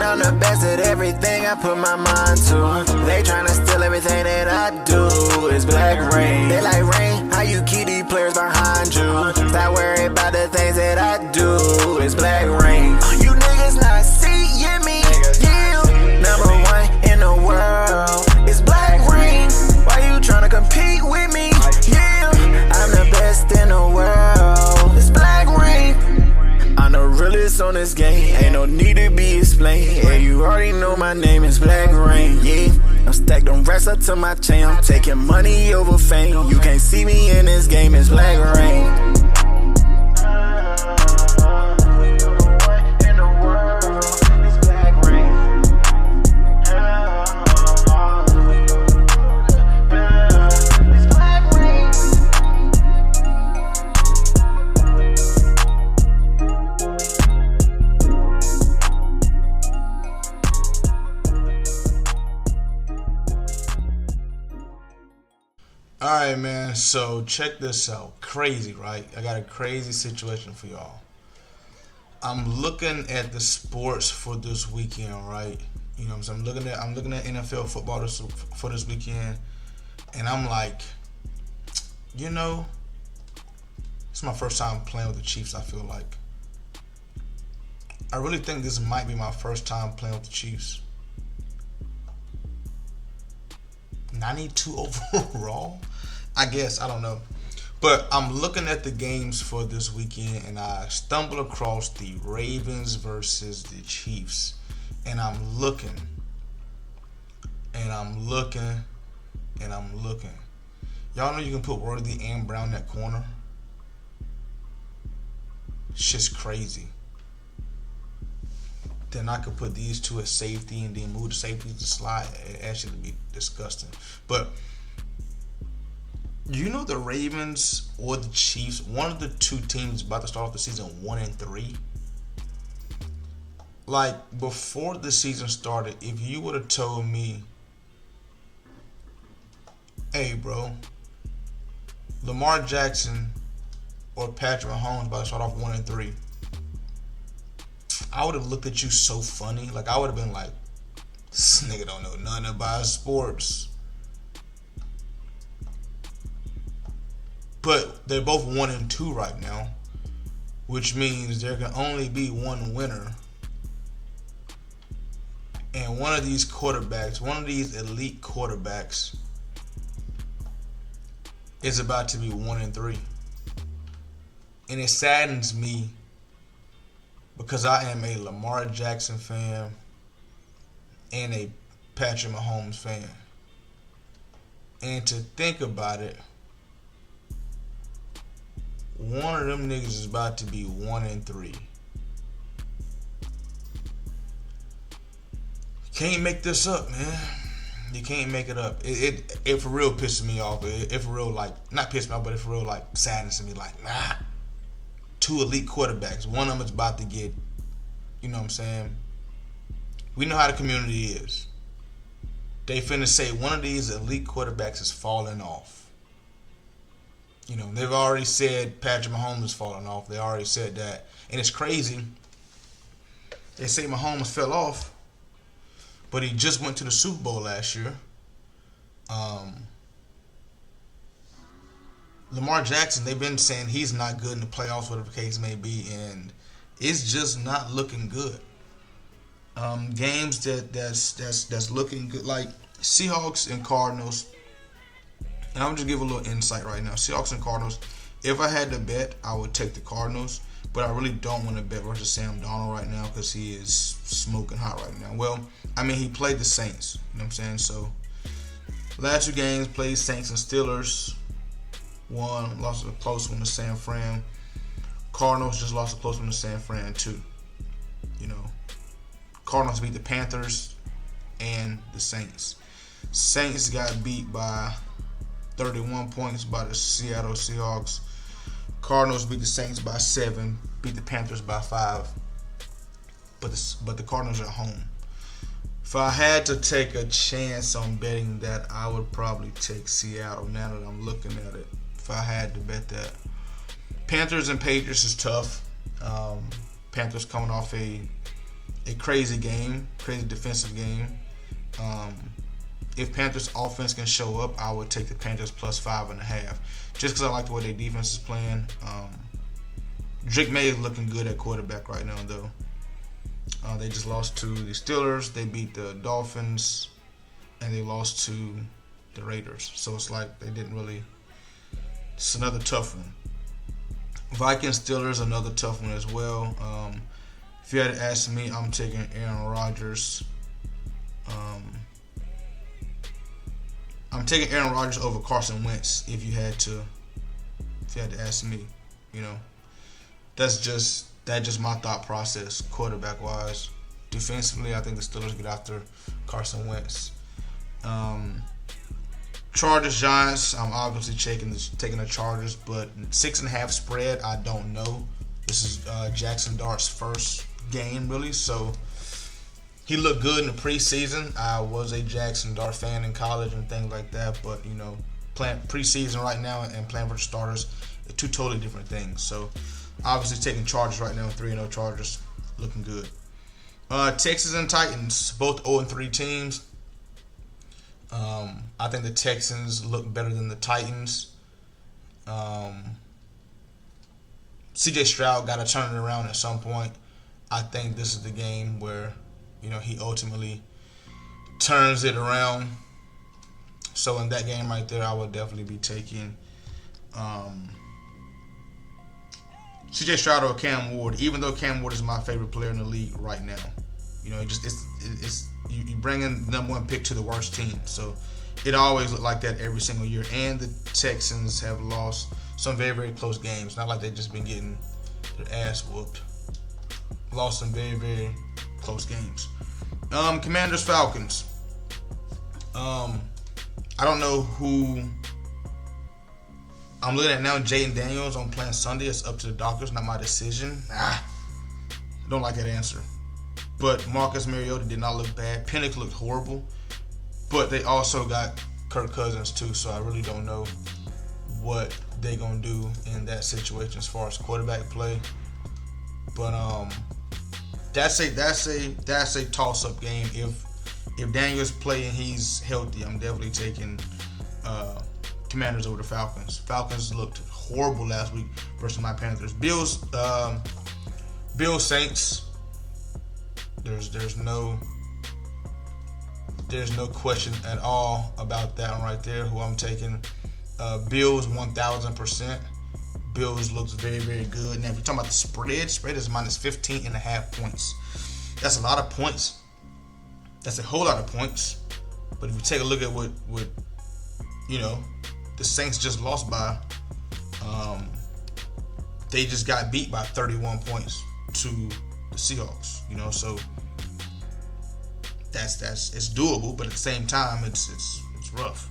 I'm the best at everything I put my mind to. They tryna steal everything that I do. It's black rain. They like rain, how you keep these players behind you? Stop worrying about the things that I do. It's black rain. You niggas not seeing me. Yeah, number one in the world. It's black rain. Why you tryna compete with me? Yeah, I'm the best in the world. It's black rain. I'm the realest on this game, ain't no need to be explained. Yeah, you already know my name is Black Rain, yeah. I'm stacked them rest up to my chain, I'm taking money over fame. You can't see me in this game, it's Black Rain. Alright, man, so check this out. Crazy, right? I got a crazy situation for y'all. I'm looking at the sports for this weekend, right? You know what I'm saying? I'm looking at NFL football for this weekend, and I'm like, you know, it's my first time playing with the Chiefs, I feel like. I really think this might be my first time playing with the Chiefs. 92 overall? I guess, I don't know. But I'm looking at the games for this weekend, and I stumble across the Ravens versus the Chiefs. And I'm looking. And I'm looking. And I'm looking. Y'all know you can put Worthy and Brown in that corner? It's just crazy. Then I could put these two at safety and then move the safety to slide. It actually would be disgusting. But you know the Ravens or the Chiefs, one of the two teams about to start off the season 1-3. Like, before the season started, if you would have told me, hey bro, Lamar Jackson or Patrick Mahomes about to start off 1-3, I would have looked at you so funny. Like, I would have been like, this nigga don't know nothing about sports. But they're both 1-2 right now, which means there can only be one winner. And one of these quarterbacks, one of these elite quarterbacks, is about to be 1-3. And it saddens me because I am a Lamar Jackson fan and a Patrick Mahomes fan. And to think about it, one of them niggas is about to be 1-3. Can't make this up, man. You can't make it up. It for real pisses me off. It for real, like, not piss me off, but it for real, like, saddens me. Like, nah. Two elite quarterbacks. One of them is about to get, you know what I'm saying? We know how the community is. They finna say one of these elite quarterbacks is falling off. You know, they've already said Patrick Mahomes is falling off. They already said that. And it's crazy. They say Mahomes fell off, but he just went to the Super Bowl last year. Lamar Jackson, they've been saying he's not good in the playoffs, whatever the case may be, and it's just not looking good. Games that's looking good, like Seahawks and Cardinals. And I'm just give a little insight right now. Seahawks and Cardinals. If I had to bet, I would take the Cardinals, but I really don't want to bet versus Sam Darnold right now because he is smoking hot right now. Well, I mean, he played the Saints. You know what I'm saying? So, last two games, played Saints and Steelers. One, lost a close one to San Fran. Cardinals just lost a close one to San Fran, too. You know, Cardinals beat the Panthers and the Saints. Saints got beat by 31 points by the Seattle Seahawks. Cardinals beat the Saints by 7, beat the Panthers by 5. But the Cardinals are at home. If I had to take a chance on betting that, I would probably take Seattle now that I'm looking at it. If I had to bet that. Panthers and Patriots is tough. Panthers coming off a a crazy game, crazy defensive game. If Panthers offense can show up, I would take the Panthers plus 5.5, just because I like the way their defense is playing. Drake May is looking good at quarterback right now, though. They just lost to the Steelers. They beat the Dolphins, and they lost to the Raiders. So it's like they didn't really. It's another tough one. Vikings Steelers, another tough one as well. If you had to ask me, I'm taking Aaron Rodgers. I'm taking Aaron Rodgers over Carson Wentz. If you had to ask me, that's just my thought process, quarterback wise. Defensively, I think the Steelers get after Carson Wentz. Chargers Giants, I'm obviously taking the Chargers, but 6.5 spread, I don't know. This is Jackson Dart's first game, really, so he looked good in the preseason. I was a Jackson Dart fan in college and things like that, but playing preseason right now and playing for the starters are two totally different things. So obviously taking Chargers right now, 3-0 Chargers, looking good. Texans and Titans, both 0-3 teams. I think the Texans look better than the Titans. CJ Stroud got to turn it around at some point. I think this is the game where he ultimately turns it around. So in that game right there, I would definitely be taking CJ Stroud or Cam Ward, even though Cam Ward is my favorite player in the league right now. You bring in the number one pick to the worst team. So it always looked like that every single year. And the Texans have lost some very, very close games. Not like they've just been getting their ass whooped. Lost some very, very close games. Commanders Falcons. I don't know who I'm looking at now. Jaden Daniels on playing Sunday. It's up to the doctors, not my decision. Don't like that answer. But Marcus Mariota did not look bad. Penix looked horrible. But they also got Kirk Cousins too, so I really don't know what they're gonna do in that situation as far as quarterback play. But that's a toss-up game. If Daniels playing, he's healthy, I'm definitely taking Commanders over the Falcons. Falcons looked horrible last week versus my Panthers. Bills Saints. There's no question at all about that one right there. Who I'm taking, Bills 1,000%. Bills looks very, very good. Now if you're talking about the spread is minus 15.5 points. That's a lot of points. That's a whole lot of points. But if you take a look at what the Saints just lost by, they just got beat by 31 points to the Seahawks. So it's doable, but at the same time it's rough.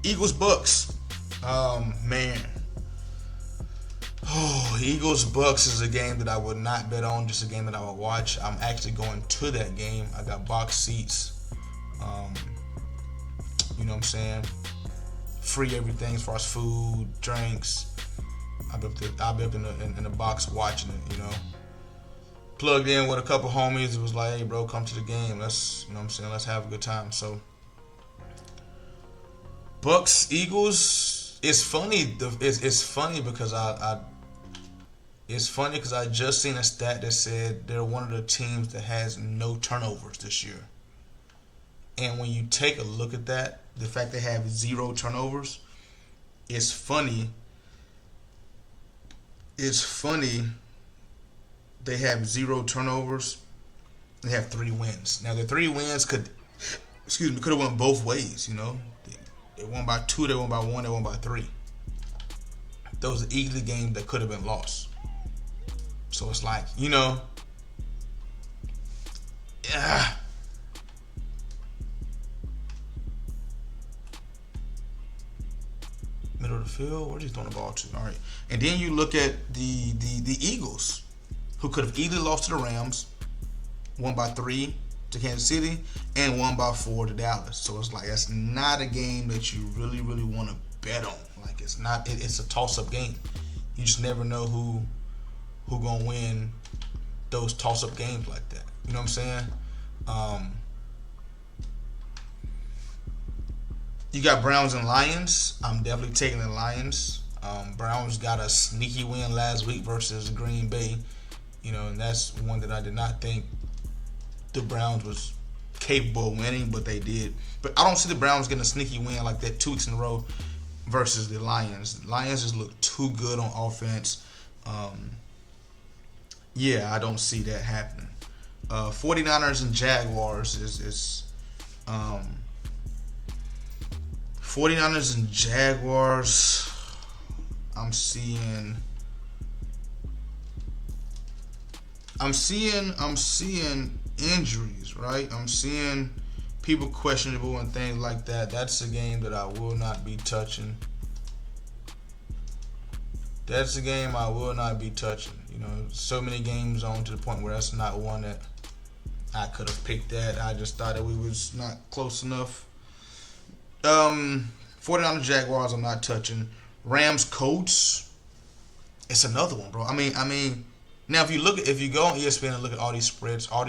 Eagles Bucks. Man. Eagles Bucks is a game that I would not bet on, just a game that I would watch. I'm actually going to that game. I got box seats. You know what I'm saying? Free everything as far as food, drinks. I'll be up in the box watching it, Plugged in with a couple homies. It was like, hey bro, come to the game. Let's let's have a good time. So Bucks Eagles, it's funny. It's funny because I just seen a stat that said they're one of the teams that has no turnovers this year. And when you take a look at that, the fact they have 0 turnovers, it's funny. It's funny. They have 0 turnovers. They have 3 wins. Now the 3 wins could have went both ways. They won by 2, they won by 1, they won by 3. Those are easily games that could have been lost. So it's like, yeah. Middle of the field, where's he throwing the ball to? All right. And then you look at the Eagles, who could have easily lost to the Rams, won by 3 to Kansas City, and won by 4 to Dallas. So it's like, that's not a game that you really, really want to bet on. Like, it's not. It's a toss-up game. You just never know who gonna win those toss-up games like that. You know what I'm saying? You got Browns and Lions. I'm definitely taking the Lions. Browns got a sneaky win last week versus Green Bay. You know, and that's one that I did not think the Browns was capable of winning, but they did. But I don't see the Browns getting a sneaky win like that 2 weeks in a row versus the Lions. The Lions just look too good on offense. Yeah, I don't see that happening. 49ers and Jaguars is 49ers and Jaguars. I'm seeing injuries, right? I'm seeing people questionable and things like that. That's a game that I will not be touching. That's a game I will not be touching. You know, so many games on to the point where that's not one that I could have picked that. I just thought that we was not close enough. 49ers Jaguars I'm not touching. Rams Colts. It's another one, bro. I mean, now if you go on ESPN and look at all these spreads are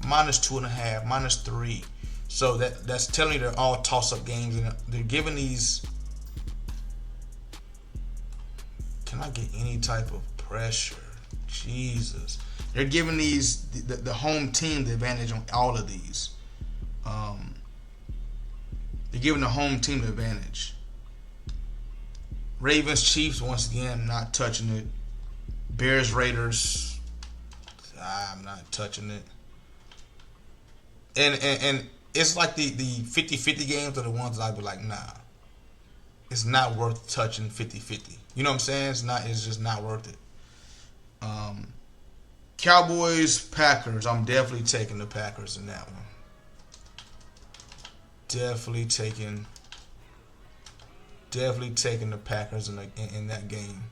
-2.5, -3. So that's telling you they're all toss-up games, and they're giving these. Can I get any type of pressure? Jesus, they're giving these the home team the advantage on all of these. They're giving the home team the advantage. Ravens Chiefs, once again, not touching it. Bears Raiders, I'm not touching it. And it's like the 50-50 games are the ones that I'd be like, nah, it's not worth touching 50-50. You know what I'm saying? It's just not worth it. Cowboys Packers, I'm definitely taking the Packers in that one. Definitely taking the Packers in that game.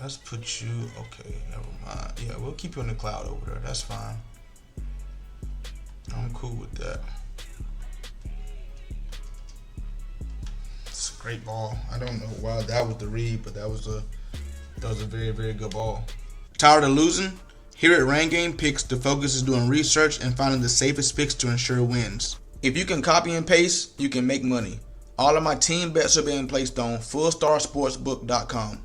Let's put you, okay, never mind. Yeah, we'll keep you in the cloud over there. That's fine. I'm cool with that. It's a great ball. I don't know why that was the read, but that was a very, very good ball. Tired of losing? Here at Rain Game Picks, the focus is doing research and finding the safest picks to ensure wins. If you can copy and paste, you can make money. All of my team bets are being placed on fullstarsportsbook.com.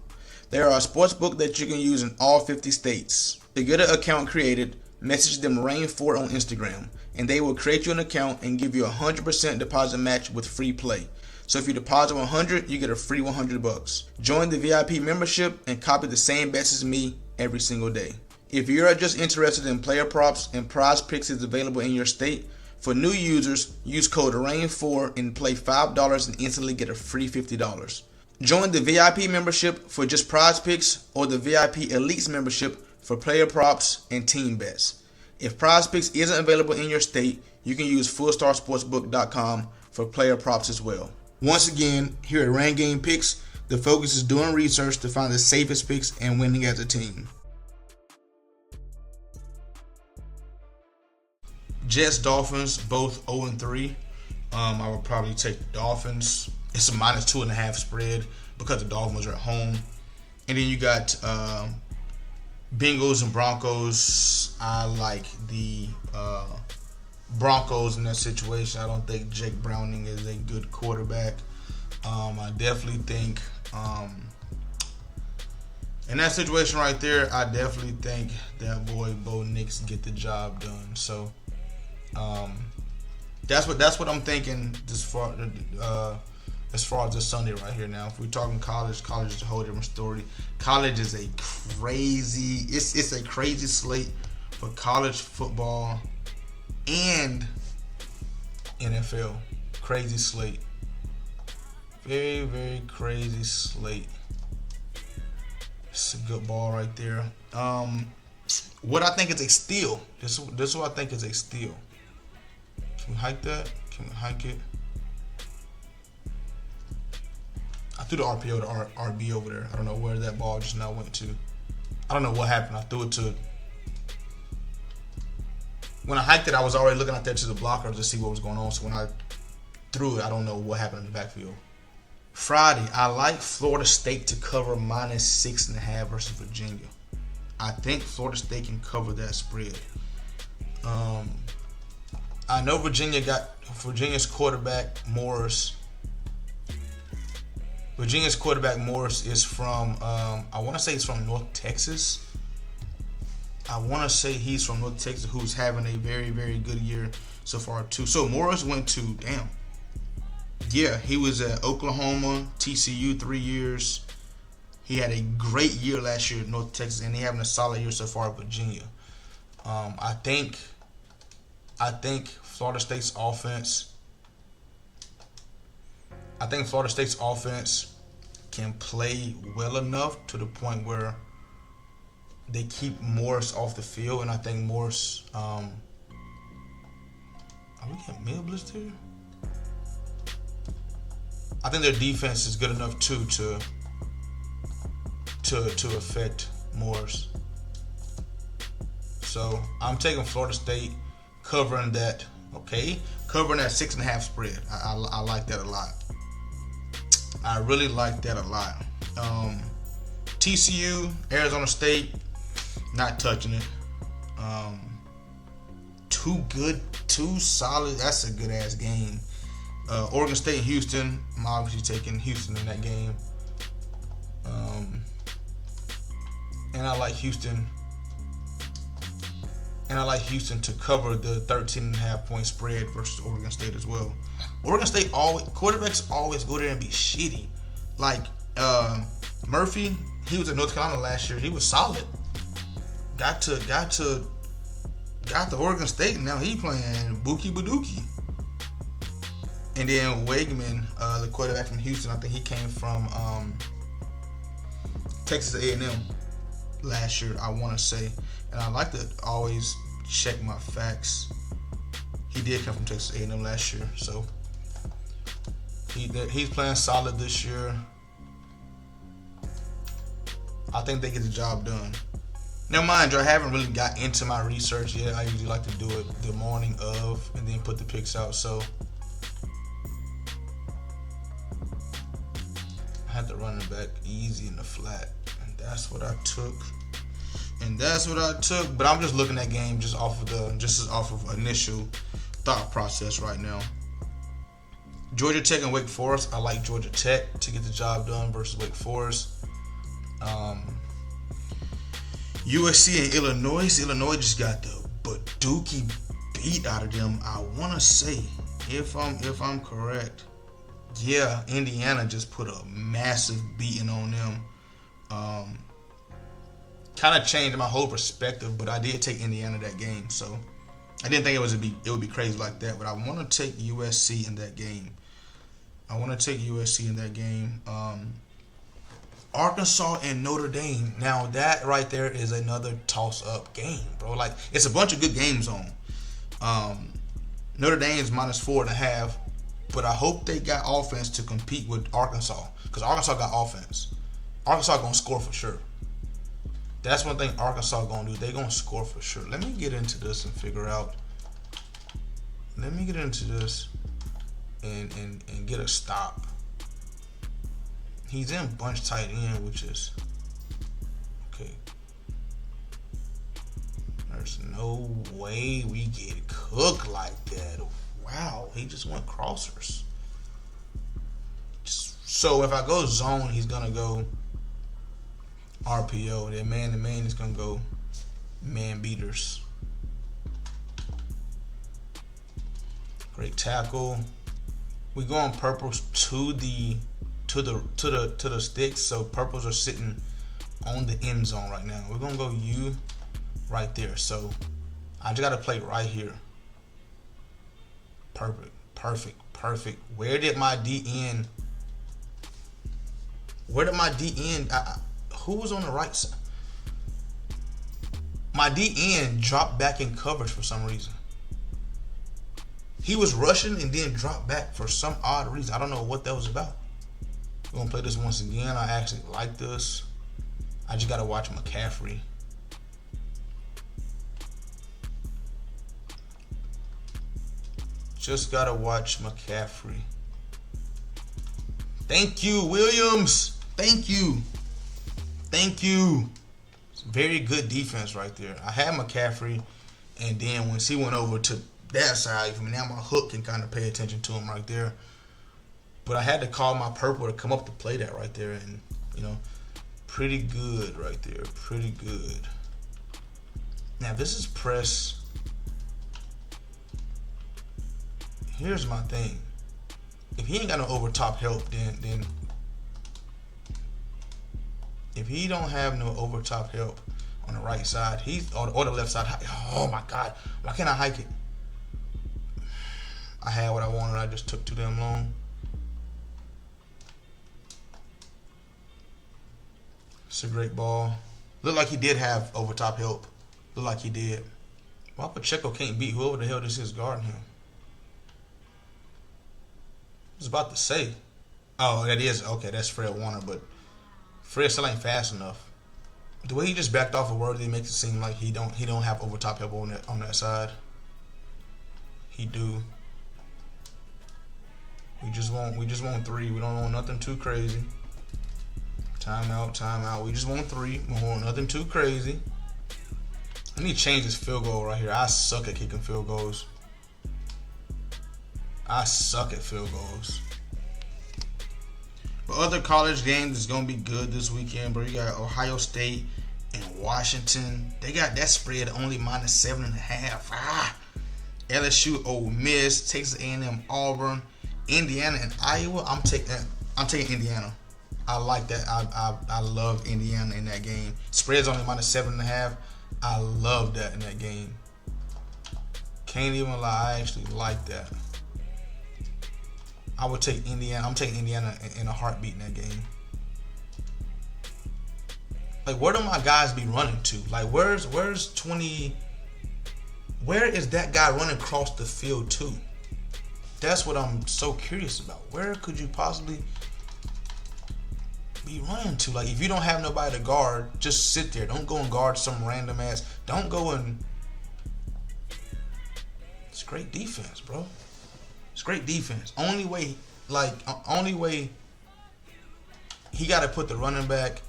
They are a sportsbook that you can use in all 50 states. To get an account created, message them Rain4 on Instagram, and they will create you an account and give you a 100% deposit match with free play. So if you deposit $100, you get a free $100. Join the VIP membership and copy the same bets as me every single day. If you're just interested in player props and prize picks is available in your state, for new users, use code RAIN4 and play $5 and instantly get a free $50. Join the VIP membership for just prize picks or the VIP Elites membership for player props and team bets. If prize picks isn't available in your state, you can use fullstarsportsbook.com for player props as well. Once again, here at Rain Game Picks, the focus is doing research to find the safest picks and winning as a team. Jets, Dolphins, both 0-3. I would probably take the Dolphins. It's a -2.5 spread because the Dolphins are at home. And then you got Bengals and Broncos. I like the Broncos in that situation. I don't think Jake Browning is a good quarterback. I definitely think in that situation right there, I definitely think that boy Bo Nix get the job done. So that's what I'm thinking as far as this Sunday right here. Now, if we're talking college is a whole different story. College is a crazy it's a crazy slate for college football and NFL. Crazy slate. Very, very crazy slate. It's a good ball right there. What I think is a steal. This is what I think is a steal. Can we hike that? Can we hike it? I threw the RPO to RB over there. I don't know where that ball just now went to. I don't know what happened. I threw it to. When I hiked it, I was already looking out there to the blocker to see what was going on. So when I threw it, I don't know what happened in the backfield. Friday, I like Florida State to cover -6.5 versus Virginia. I think Florida State can cover that spread. I know Virginia's quarterback Morris. Virginia's quarterback Morris is from, I want to say he's from North Texas. I want to say he's from North Texas, who's having a very, very good year so far too. So Morris went to, he was at Oklahoma, TCU 3 years. He had a great year last year at North Texas, and he's having a solid year so far at Virginia. I think Florida State's offense. I think Florida State's offense can play well enough to the point where they keep Morris off the field, and I think Morris. Are we getting meal blitzed here? I think their defense is good enough too to affect Morris. So I'm taking Florida State covering that. Okay, covering that 6.5 spread. I like that a lot. I really like that a lot. TCU, Arizona State, not touching it. Too good, too solid. That's a good ass game. Oregon State and Houston. I'm obviously taking Houston in that game. And I like Houston. And I like Houston to cover the 13.5 point spread versus Oregon State as well. Oregon State quarterbacks always go there and be shitty. Like Murphy, he was at North Carolina last year. He was solid. Got to Oregon State. Now he playing Buki Baduki. And then Wegman, the quarterback from Houston, I think he came from Texas A&M last year, I want to say. And I like to always check my facts. He did come from Texas A&M last year, so he's playing solid this year. I think they get the job done. Now, mind you, I haven't really got into my research yet. I usually like to do it the morning of and then put the picks out. So I had to run it back easy in the flat, and that's what I took. But I'm just looking at game just off of initial thought process right now. Georgia Tech and Wake Forest. I like Georgia Tech to get the job done versus Wake Forest. USC and Illinois. Illinois just got the Baduki beat out of them. I want to say, if I'm correct, yeah, Indiana just put a massive beating on them. Kind of changed my whole perspective, but I did take Indiana that game, so I didn't think it would be crazy like that. But I want to take USC in that game. Arkansas and Notre Dame. Now that right there is another toss-up game, bro. Like, it's a bunch of good games on. Notre Dame is -4.5, but I hope they got offense to compete with Arkansas, because Arkansas got offense. Arkansas gonna score for sure. That's one thing Arkansas gonna do. They gonna score for sure. Let me get into this and figure out. Let me get into this and get a stop. He's in bunch tight end, which is okay. There's no way we get cooked like that. Wow, he just went crossers. So if I go zone, he's gonna go RPO. Then man to man is gonna go man beaters. Great tackle. We going purples to the sticks, so purples are sitting on the end zone right now. We're gonna go U right there. So I just gotta play right here. Perfect. Where did my D end? Who was on the right side? My D end dropped back in coverage for some reason. He was rushing and then dropped back for some odd reason. I don't know what that was about. We're going to play this once again. I actually like this. I just got to watch McCaffrey. Just got to watch McCaffrey. Thank you, Williams. Thank you. Very good defense right there. I had McCaffrey, and then once he went over to that side, now my hook can kind of pay attention to him right there. But I had to call my purple to come up to play that right there, and pretty good right there. Pretty good. Now this is press. Here's my thing. If he ain't got no over top help, then if he don't have no over top help on the right side, or the left side. Oh my God, why can't I hike it? I had what I wanted. I just took too damn long. It's a great ball. Looked like he did have over top help. Looked like he did. Why Pacheco can't beat whoever the hell this is guarding him? I was about to say. Oh, that is okay. That's Fred Warner, but Fred still ain't fast enough. The way he just backed off of Worthy makes it seem like he don't have over top help on that side. He do. We just want 3. We don't want nothing too crazy. Timeout. We just want 3. We want nothing too crazy. I need to change this field goal right here. I suck at kicking field goals. I suck at field goals. But other college games is gonna be good this weekend, bro. You got Ohio State and Washington. They got that spread only -7.5. LSU, Ole Miss, Texas A&M, Auburn, Indiana, and Iowa. I'm taking Indiana. I like that. I love Indiana in that game. Spread's only -7.5. I love that in that game. Can't even lie. I actually like that. I would take Indiana. I'm taking Indiana in a heartbeat in that game. Like, where do my guys be running to? Like, where's 20? Where is that guy running across the field to? That's what I'm so curious about. Where could you possibly be running to? Like, if you don't have nobody to guard, just sit there. Don't go and guard some random ass. Don't go and. It's great defense, bro. It's great defense. Only way he got to put the running back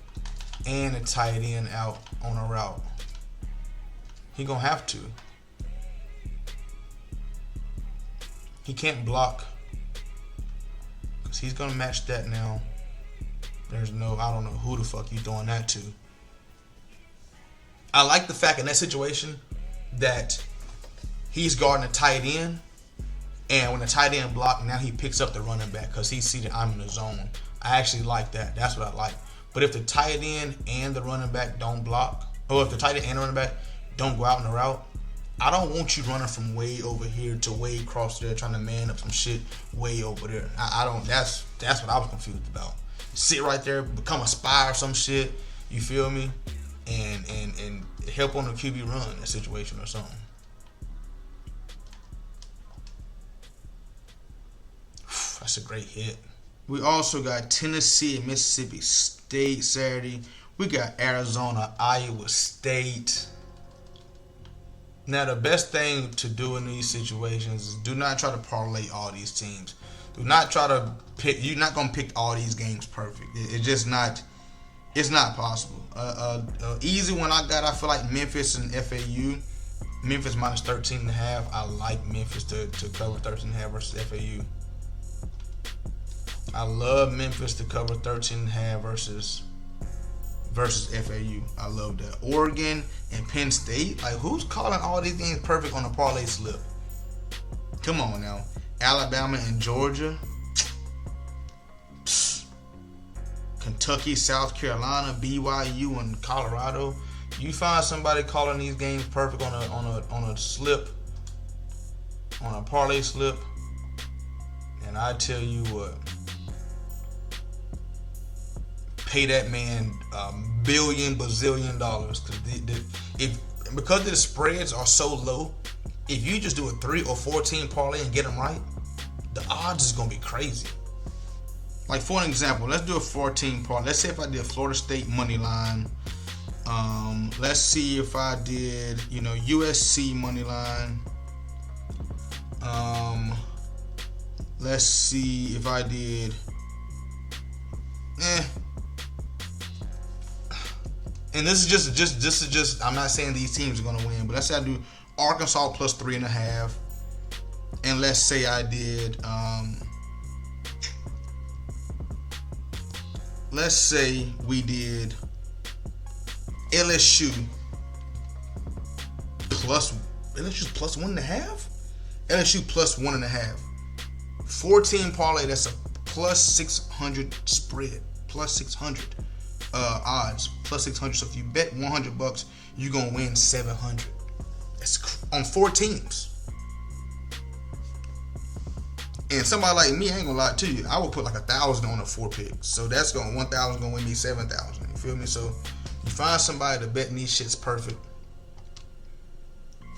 and the tight end out on a route. He gonna have to. He can't block because he's gonna match that now. I don't know who the fuck you throwing that to. I like the fact in that situation that he's guarding a tight end. And when the tight end block, now he picks up the running back because he see that I'm in the zone. I actually like that. That's what I like. But if the tight end and the running back don't block, or if the tight end and the running back don't go out in the route, I don't want you running from way over here to way across there trying to man up some shit way over there. I don't. That's what I was confused about. Sit right there, become a spy or some shit. You feel me? And help on the QB run in that situation or something. That's a great hit. We also got Tennessee and Mississippi State Saturday. We got Arizona, Iowa State. Now, the best thing to do in these situations is do not try to parlay all these teams. Do not try to pick. You're not gonna pick all these games perfect. It's just not. It's not possible. Easy one I feel like Memphis and FAU. Memphis -13.5. I like Memphis to cover 13.5 versus FAU. I love Memphis to cover 13.5 versus FAU. I love that. Oregon and Penn State. Like, who's calling all these games perfect on a parlay slip? Come on now. Alabama and Georgia. Psst. Kentucky, South Carolina, BYU, and Colorado. You find somebody calling these games perfect on a slip, on a parlay slip, and I tell you what. Pay that man $1 billion, bazillion dollars because the spreads are so low. If you just do a 3 or 4 team parlay and get them right, the odds is gonna be crazy. Like, for an example, let's do a 4-team parlay. Let's say if I did Florida State money line. Let's see if I did USC money line. Let's see if I did. and this is just. I'm not saying these teams are gonna win, but let's say I do Arkansas plus 3.5, and let's say I did. Let's say we did LSU plus 1.5. LSU plus 1.5. 14 parlay. That's a plus 600 spread. Plus 600 odds. Plus 600. So if you bet $100, you're gonna win 700. That's on 4 teams. And somebody like me, I ain't gonna lie to you, I would put like 1,000 on a 4 picks. So that's 1,000 gonna win me 7,000. You feel me? So you find somebody to bet these shit's perfect.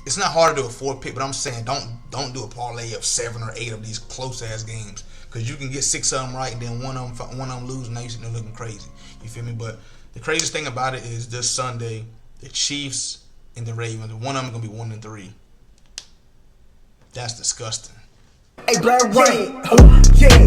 It's not hard to do a 4 pick, but I'm saying don't do a parlay of 7 or 8 of these close ass games, because you can get 6 of them right and then one of them lose, and now you're sitting there looking crazy. You feel me? But the craziest thing about it is this Sunday, the Chiefs and the Ravens, one of them gonna be 1-3. That's disgusting. Hey, Black Rain, yeah,